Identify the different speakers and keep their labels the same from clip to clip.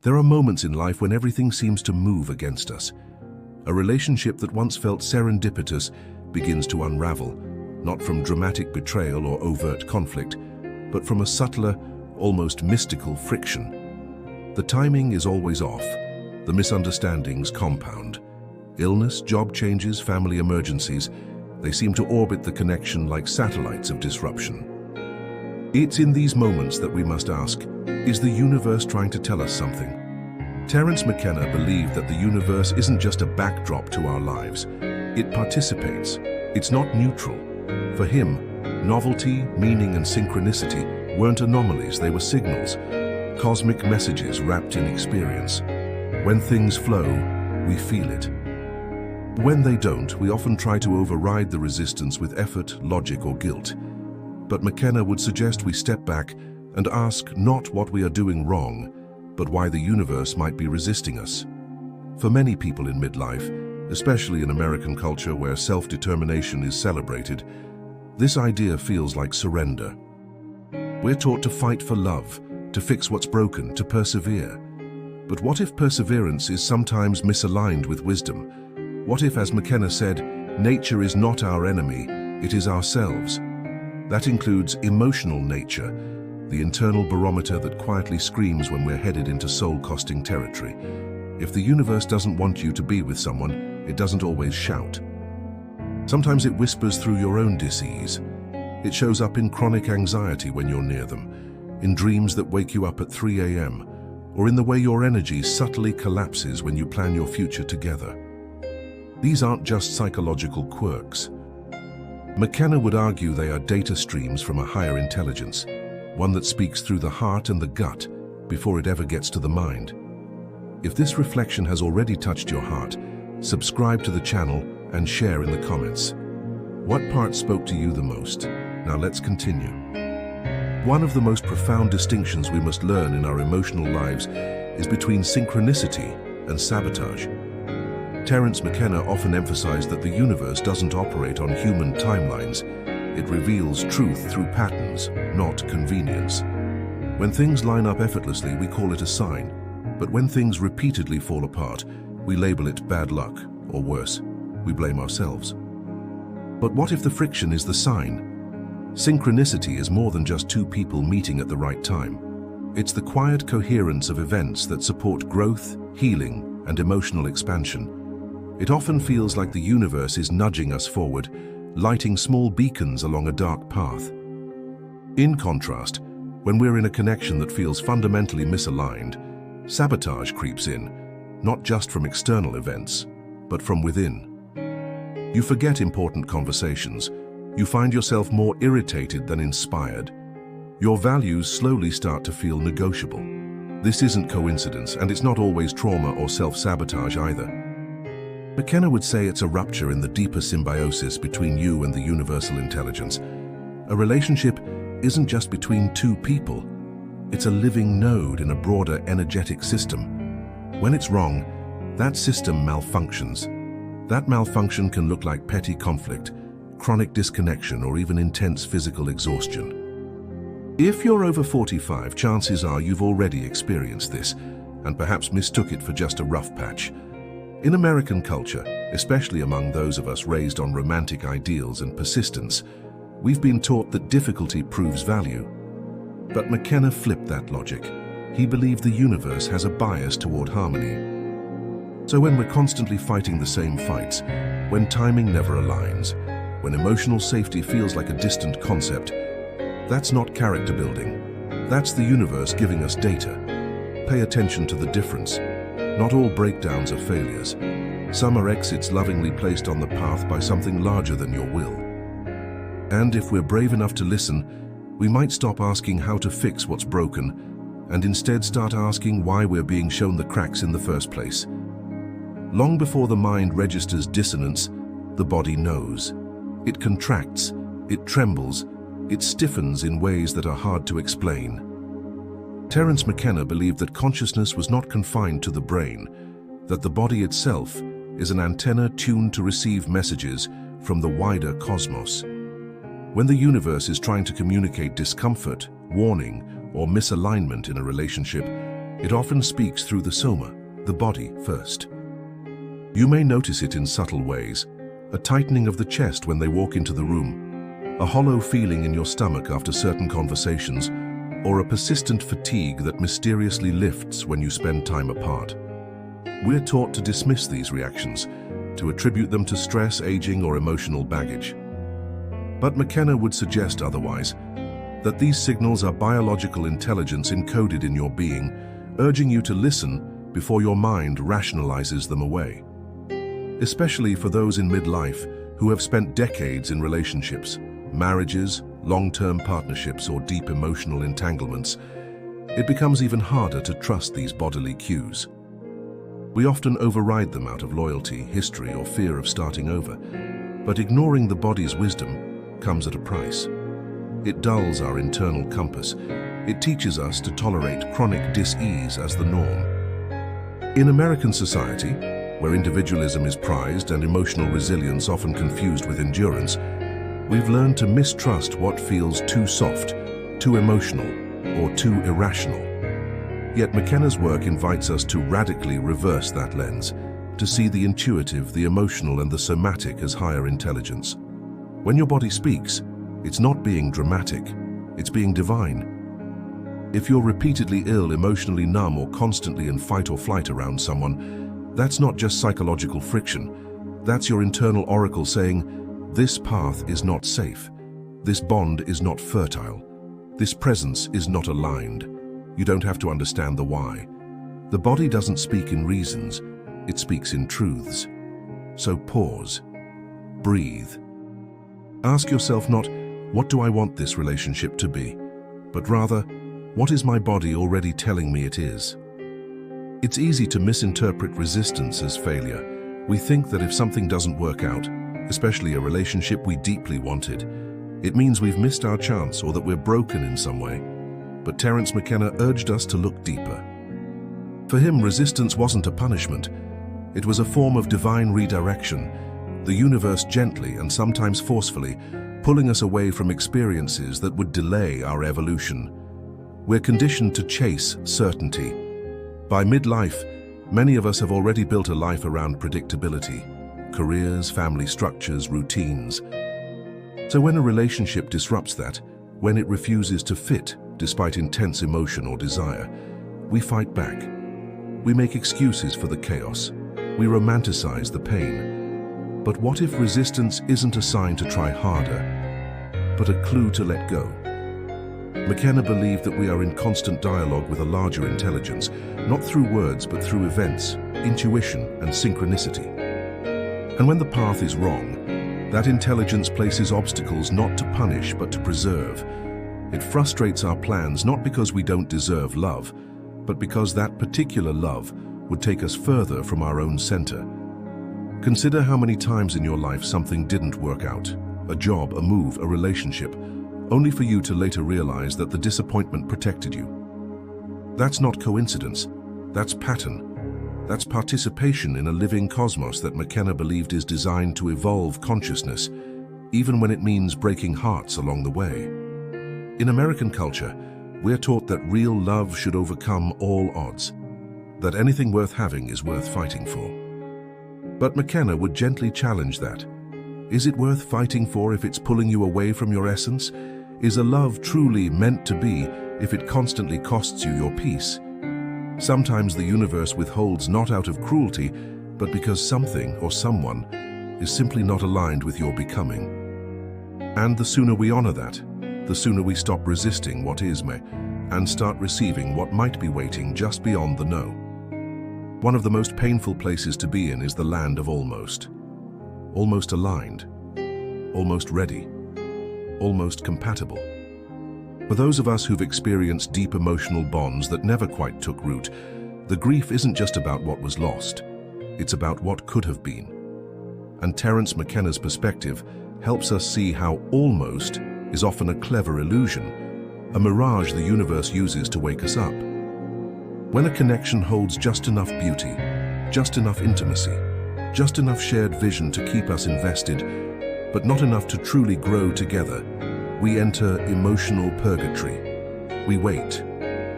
Speaker 1: There are moments in life when everything seems to move against us. A relationship that once felt serendipitous begins to unravel, not from dramatic betrayal or overt conflict, but from a subtler, almost mystical friction. The timing is always off. The misunderstandings compound. Illness, job changes, family emergencies, they seem to orbit the connection like satellites of disruption. It's in these moments that we must ask, is the universe trying to tell us something? Terence McKenna believed that the universe isn't just a backdrop to our lives. It participates. It's not neutral. For him, novelty, meaning, and synchronicity weren't anomalies, they were signals, cosmic messages wrapped in experience. When things flow, we feel it. When they don't, we often try to override the resistance with effort, logic, or guilt. But McKenna would suggest we step back and ask not what we are doing wrong, but why the universe might be resisting us. For many people in midlife, especially in American culture where self-determination is celebrated, this idea feels like surrender. We're taught to fight for love, to fix what's broken, to persevere. But what if perseverance is sometimes misaligned with wisdom? What if, as McKenna said, nature is not our enemy, it is ourselves? That includes emotional nature, the internal barometer that quietly screams when we're headed into soul-costing territory. If the universe doesn't want you to be with someone, it doesn't always shout. Sometimes it whispers through your own dis-ease. It shows up in chronic anxiety when you're near them, in dreams that wake you up at 3 a.m., or in the way your energy subtly collapses when you plan your future together. These aren't just psychological quirks. McKenna would argue they are data streams from a higher intelligence, one that speaks through the heart and the gut before it ever gets to the mind. If this reflection has already touched your heart, subscribe to the channel and share in the comments. What part spoke to you the most? Now let's continue. One of the most profound distinctions we must learn in our emotional lives is between synchronicity and sabotage. Terence McKenna often emphasized that the universe doesn't operate on human timelines. It reveals truth through patterns, not convenience. When things line up effortlessly, we call it a sign. But when things repeatedly fall apart, we label it bad luck, or worse, we blame ourselves. But what if the friction is the sign? Synchronicity is more than just two people meeting at the right time. It's the quiet coherence of events that support growth, healing, and emotional expansion. It often feels like the universe is nudging us forward, lighting small beacons along a dark path. In contrast, when we're in a connection that feels fundamentally misaligned, sabotage creeps in, not just from external events, but from within. You forget important conversations. You find yourself more irritated than inspired. Your values slowly start to feel negotiable. This isn't coincidence, and it's not always trauma or self-sabotage either. McKenna would say it's a rupture in the deeper symbiosis between you and the universal intelligence. A relationship isn't just between two people. It's a living node in a broader energetic system. When it's wrong, that system malfunctions. That malfunction can look like petty conflict, chronic disconnection, or even intense physical exhaustion. If you're over 45, chances are you've already experienced this, and perhaps mistook it for just a rough patch. In American culture, especially among those of us raised on romantic ideals and persistence, we've been taught that difficulty proves value. But McKenna flipped that logic. He believed the universe has a bias toward harmony. So when we're constantly fighting the same fights, when timing never aligns, when emotional safety feels like a distant concept, that's not character building. That's the universe giving us data. Pay attention to the difference. Not all breakdowns are failures. Some are exits lovingly placed on the path by something larger than your will. And if we're brave enough to listen, we might stop asking how to fix what's broken and instead start asking why we're being shown the cracks in the first place. Long before the mind registers dissonance, the body knows. It contracts, it trembles, it stiffens in ways that are hard to explain. Terence McKenna believed that consciousness was not confined to the brain, that the body itself is an antenna tuned to receive messages from the wider cosmos. When the universe is trying to communicate discomfort, warning, or misalignment in a relationship, It often speaks through the soma, the body, first. You may notice it in subtle ways: a tightening of the chest when they walk into the room, a hollow feeling in your stomach after certain conversations, or a persistent fatigue that mysteriously lifts when you spend time apart. We're taught to dismiss these reactions, to attribute them to stress, aging, or emotional baggage. But McKenna would suggest otherwise, that these signals are biological intelligence encoded in your being, urging you to listen before your mind rationalizes them away. Especially for those in midlife who have spent decades in relationships, marriages, long-term partnerships, or deep emotional entanglements, it becomes even harder to trust these bodily cues. We often override them out of loyalty, history, or fear of starting over, but ignoring the body's wisdom comes at a price. It dulls our internal compass. It teaches us to tolerate chronic dis-ease as the norm. In American society, where individualism is prized and emotional resilience often confused with endurance, we've learned to mistrust what feels too soft, too emotional, or too irrational. Yet McKenna's work invites us to radically reverse that lens, to see the intuitive, the emotional, and the somatic as higher intelligence. When your body speaks, it's not being dramatic, it's being divine. If you're repeatedly ill, emotionally numb, or constantly in fight or flight around someone, that's not just psychological friction. That's your internal oracle saying, this path is not safe. This bond is not fertile. This presence is not aligned. You don't have to understand the why. The body doesn't speak in reasons, it speaks in truths. So pause, breathe. Ask yourself not, what do I want this relationship to be? But rather, what is my body already telling me it is? It's easy to misinterpret resistance as failure. We think that if something doesn't work out, especially a relationship we deeply wanted, it means we've missed our chance or that we're broken in some way. But Terence McKenna urged us to look deeper. For him, resistance wasn't a punishment. It was a form of divine redirection, the universe gently and sometimes forcefully pulling us away from experiences that would delay our evolution. We're conditioned to chase certainty. By midlife, many of us have already built a life around predictability, careers, family structures, routines. So when a relationship disrupts that, when it refuses to fit despite intense emotion or desire, we fight back. We make excuses for the chaos. We romanticize the pain. But what if resistance isn't a sign to try harder, but a clue to let go? McKenna believed that we are in constant dialogue with a larger intelligence, not through words but through events, intuition, and synchronicity. And when the path is wrong, that intelligence places obstacles not to punish but to preserve. It frustrates our plans not because we don't deserve love, but because that particular love would take us further from our own center. Consider how many times in your life something didn't work out, a job, a move, a relationship, only for you to later realize that the disappointment protected you. That's not coincidence, that's pattern. That's participation in a living cosmos that McKenna believed is designed to evolve consciousness, even when it means breaking hearts along the way. In American culture, we're taught that real love should overcome all odds, that anything worth having is worth fighting for. But McKenna would gently challenge that. Is it worth fighting for if it's pulling you away from your essence? Is a love truly meant to be if it constantly costs you your peace? Sometimes the universe withholds not out of cruelty, but because something or someone is simply not aligned with your becoming. And the sooner we honor that, the sooner we stop resisting what is and start receiving what might be waiting just beyond the no. One of the most painful places to be in is the land of almost. Almost aligned, almost ready, almost compatible. For those of us who've experienced deep emotional bonds that never quite took root, the grief isn't just about what was lost, it's about what could have been. And Terence McKenna's perspective helps us see how almost is often a clever illusion, a mirage the universe uses to wake us up. When a connection holds just enough beauty, just enough intimacy, just enough shared vision to keep us invested, but not enough to truly grow together, we enter emotional purgatory. We wait,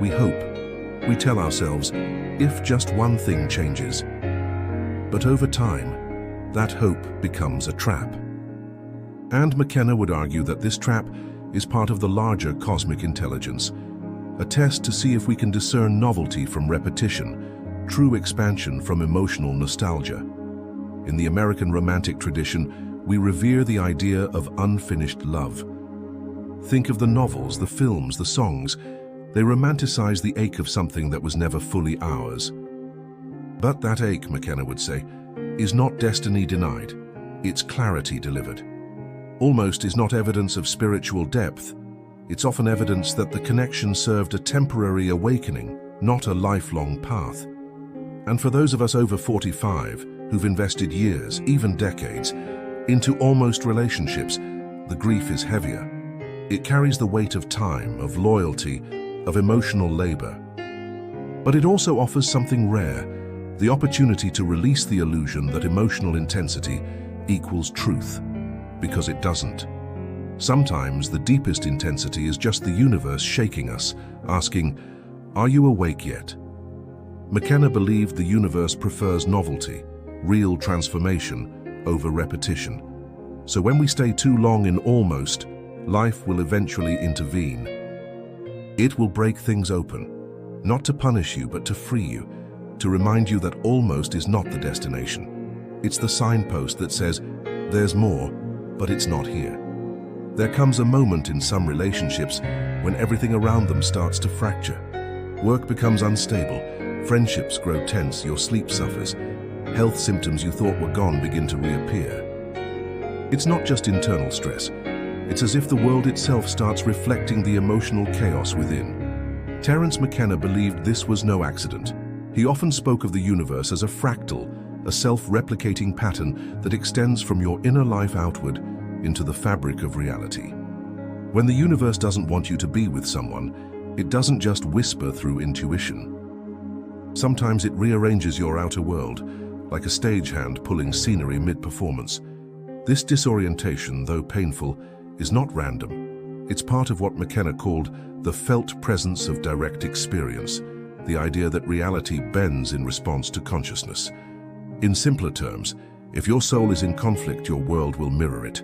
Speaker 1: we hope, We tell ourselves, if just one thing changes. But over time, that hope becomes a trap. And McKenna would argue that this trap is part of the larger cosmic intelligence, a test to see if we can discern novelty from repetition, true expansion from emotional nostalgia. In the American romantic tradition, we revere the idea of unfinished love. Think of the novels, the films, the songs. They romanticize the ache of something that was never fully ours. But that ache, McKenna would say, is not destiny denied. It's clarity delivered. Almost is not evidence of spiritual depth. It's often evidence that the connection served a temporary awakening, not a lifelong path. And for those of us over 45, who've invested years, even decades, into almost relationships, the grief is heavier. It carries the weight of time, of loyalty, of emotional labor. But it also offers something rare, the opportunity to release the illusion that emotional intensity equals truth, because it doesn't. Sometimes the deepest intensity is just the universe shaking us, asking, "Are you awake yet?" McKenna believed the universe prefers novelty, real transformation, over repetition. So when we stay too long in almost, life will eventually intervene. It will break things open, not to punish you, but to free you, to remind you that almost is not the destination. It's the signpost that says, there's more, but it's not here. There comes a moment in some relationships when everything around them starts to fracture. Work becomes unstable, friendships grow tense, your sleep suffers, health symptoms you thought were gone begin to reappear. It's not just internal stress. It's as if the world itself starts reflecting the emotional chaos within. Terence McKenna believed this was no accident. He often spoke of the universe as a fractal, a self-replicating pattern that extends from your inner life outward into the fabric of reality. When the universe doesn't want you to be with someone, it doesn't just whisper through intuition. Sometimes it rearranges your outer world, like a stagehand pulling scenery mid-performance. This disorientation, though painful, is not random. It's part of what McKenna called the felt presence of direct experience, the idea that reality bends in response to consciousness. In simpler terms, if your soul is in conflict, your world will mirror it.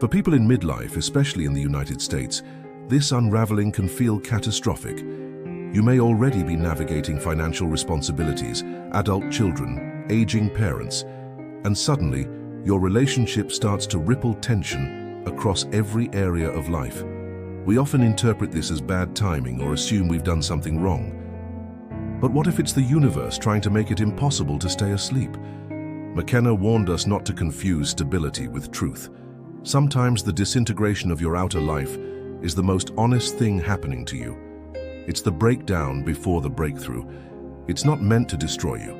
Speaker 1: For people in midlife, especially in the United States, this unraveling can feel catastrophic. You may already be navigating financial responsibilities, adult children, aging parents, and suddenly your relationship starts to ripple tension across every area of life. We often interpret this as bad timing or assume we've done something wrong. But what if it's the universe trying to make it impossible to stay asleep? McKenna warned us not to confuse stability with truth. Sometimes the disintegration of your outer life is the most honest thing happening to you. It's the breakdown before the breakthrough. It's not meant to destroy you.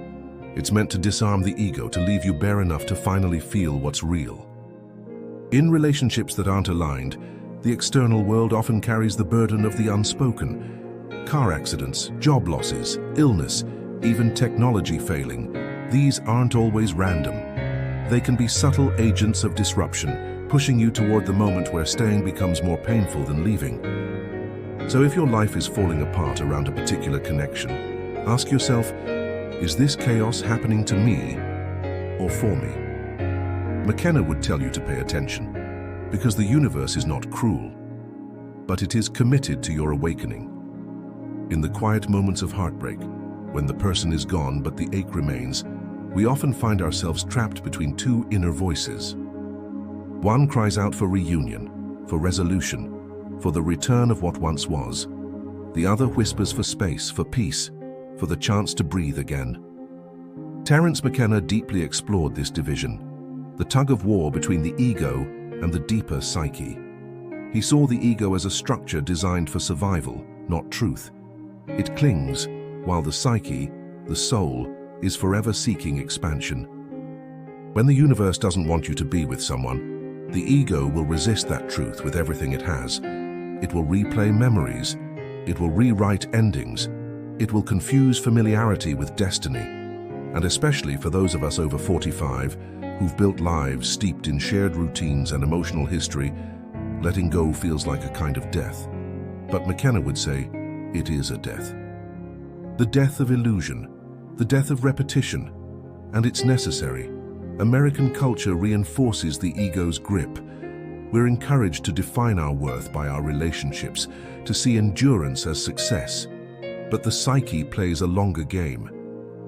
Speaker 1: It's meant to disarm the ego, to leave you bare enough to finally feel what's real. In relationships that aren't aligned, the external world often carries the burden of the unspoken. Car accidents, job losses, illness, even technology failing. These aren't always random. They can be subtle agents of disruption, pushing you toward the moment where staying becomes more painful than leaving. So if your life is falling apart around a particular connection, ask yourself, is this chaos happening to me or for me? McKenna would tell you to pay attention, because the universe is not cruel, but it is committed to your awakening. In the quiet moments of heartbreak, when the person is gone but the ache remains, we often find ourselves trapped between two inner voices. One cries out for reunion, for resolution, for the return of what once was. The other whispers for space, for peace, for the chance to breathe again. Terence McKenna deeply explored this division, the tug-of-war between the ego and the deeper psyche. He saw the ego as a structure designed for survival, not truth. It clings, while the psyche, the soul, is forever seeking expansion. When the universe doesn't want you to be with someone, the ego will resist that truth with everything it has. It will replay memories. It will rewrite endings. It will confuse familiarity with destiny. And especially for those of us over 45 who've built lives steeped in shared routines and emotional history, letting go feels like a kind of death. But McKenna would say, it is a death. The death of illusion, the death of repetition, and it's necessary. American culture reinforces the ego's grip. We're encouraged to define our worth by our relationships, to see endurance as success. But the psyche plays a longer game.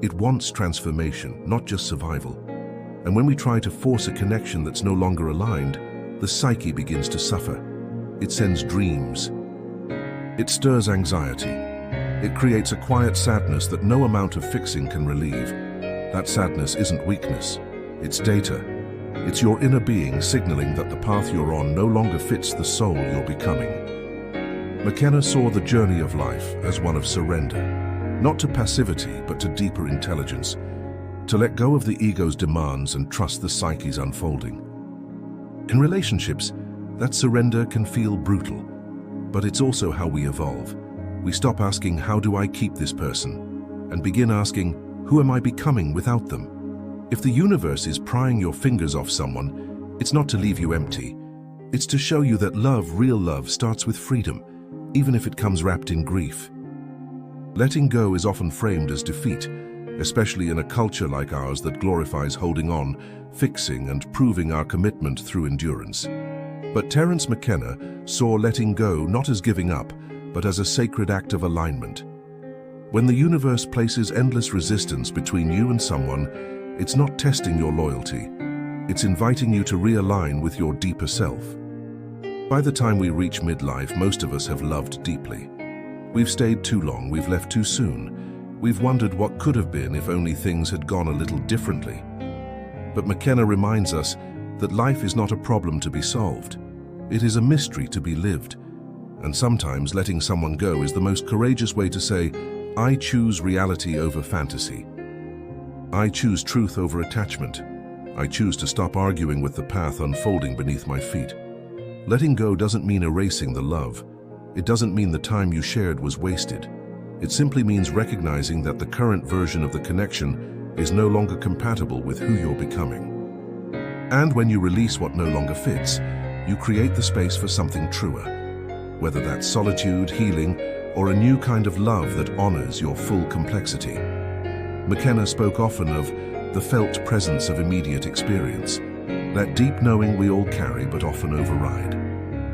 Speaker 1: It wants transformation, not just survival. And when we try to force a connection that's no longer aligned, the psyche begins to suffer. It sends dreams. It stirs anxiety. It creates a quiet sadness that no amount of fixing can relieve. That sadness isn't weakness. It's data. It's your inner being signaling that the path you're on no longer fits the soul you're becoming. McKenna saw the journey of life as one of surrender, not to passivity, but to deeper intelligence, to let go of the ego's demands and trust the psyche's unfolding. In relationships, that surrender can feel brutal, but it's also how we evolve. We stop asking, how do I keep this person? And begin asking, who am I becoming without them? If the universe is prying your fingers off someone, it's not to leave you empty. It's to show you that love, real love, starts with freedom, even if it comes wrapped in grief. Letting go is often framed as defeat, especially in a culture like ours that glorifies holding on, fixing, and proving our commitment through endurance. But Terence McKenna saw letting go not as giving up, but as a sacred act of alignment. When the universe places endless resistance between you and someone, it's not testing your loyalty. It's inviting you to realign with your deeper self. By the time we reach midlife, most of us have loved deeply. We've stayed too long, we've left too soon. We've wondered what could have been if only things had gone a little differently. But McKenna reminds us that life is not a problem to be solved. It is a mystery to be lived. And sometimes letting someone go is the most courageous way to say, I choose reality over fantasy. I choose truth over attachment. I choose to stop arguing with the path unfolding beneath my feet. Letting go doesn't mean erasing the love. It doesn't mean the time you shared was wasted. It simply means recognizing that the current version of the connection is no longer compatible with who you're becoming. And when you release what no longer fits, you create the space for something truer. Whether that's solitude, healing, or a new kind of love that honors your full complexity. McKenna spoke often of the felt presence of immediate experience, that deep knowing we all carry but often override.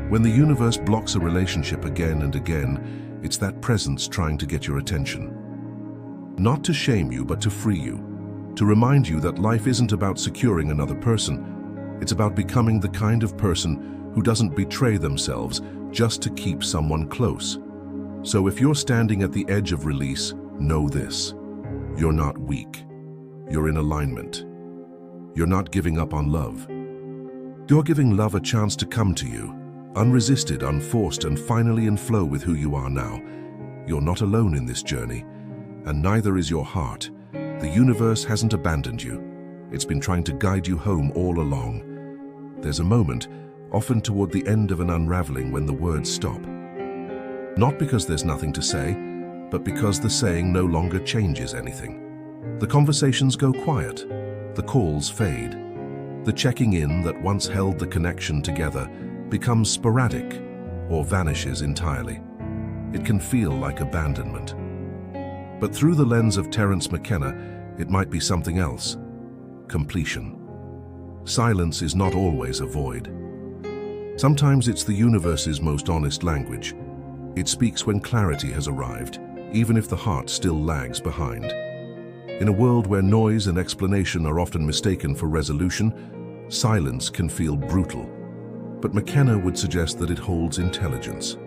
Speaker 1: When the universe blocks a relationship again and again, it's that presence trying to get your attention. Not to shame you, but to free you. To remind you that life isn't about securing another person. It's about becoming the kind of person who doesn't betray themselves just to keep someone close. So if you're standing at the edge of release, know this. You're not weak. You're in alignment. You're not giving up on love. You're giving love a chance to come to you, unresisted, unforced, and finally in flow with who you are now. You're not alone in this journey, and neither is your heart. The universe hasn't abandoned you. It's been trying to guide you home all along. There's a moment, often toward the end of an unraveling, when the words stop. Not because there's nothing to say, but because the saying no longer changes anything. The conversations go quiet. The calls fade. The checking in that once held the connection together becomes sporadic or vanishes entirely. It can feel like abandonment. But through the lens of Terence McKenna, it might be something else. Completion. Silence is not always a void. Sometimes it's the universe's most honest language. It speaks when clarity has arrived, even if the heart still lags behind. In a world where noise and explanation are often mistaken for resolution, silence can feel brutal. But McKenna would suggest that it holds intelligence.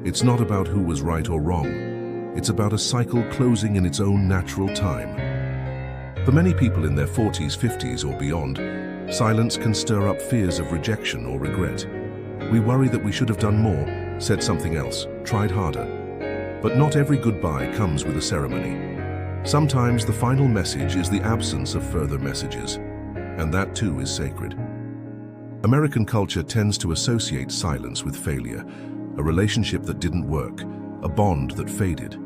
Speaker 1: It's not about who was right or wrong. It's about a cycle closing in its own natural time. For many people in their 40s, 50s, or beyond, silence can stir up fears of rejection or regret. We worry that we should have done more, said something else, tried harder. But not every goodbye comes with a ceremony. Sometimes the final message is the absence of further messages, and that too is sacred. American culture tends to associate silence with failure, a relationship that didn't work, a bond that faded.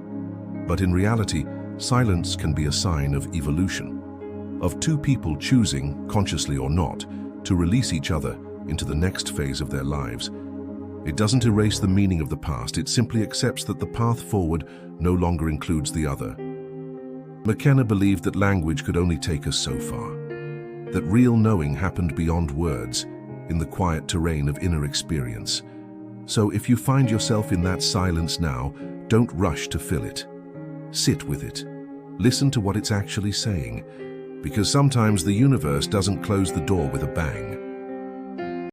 Speaker 1: But in reality, silence can be a sign of evolution, of two people choosing, consciously or not, to release each other into the next phase of their lives. It doesn't erase the meaning of the past, it simply accepts that the path forward no longer includes the other. McKenna believed that language could only take us so far, that real knowing happened beyond words, in the quiet terrain of inner experience. So if you find yourself in that silence now, don't rush to fill it. Sit with it. Listen to what it's actually saying, because sometimes the universe doesn't close the door with a bang.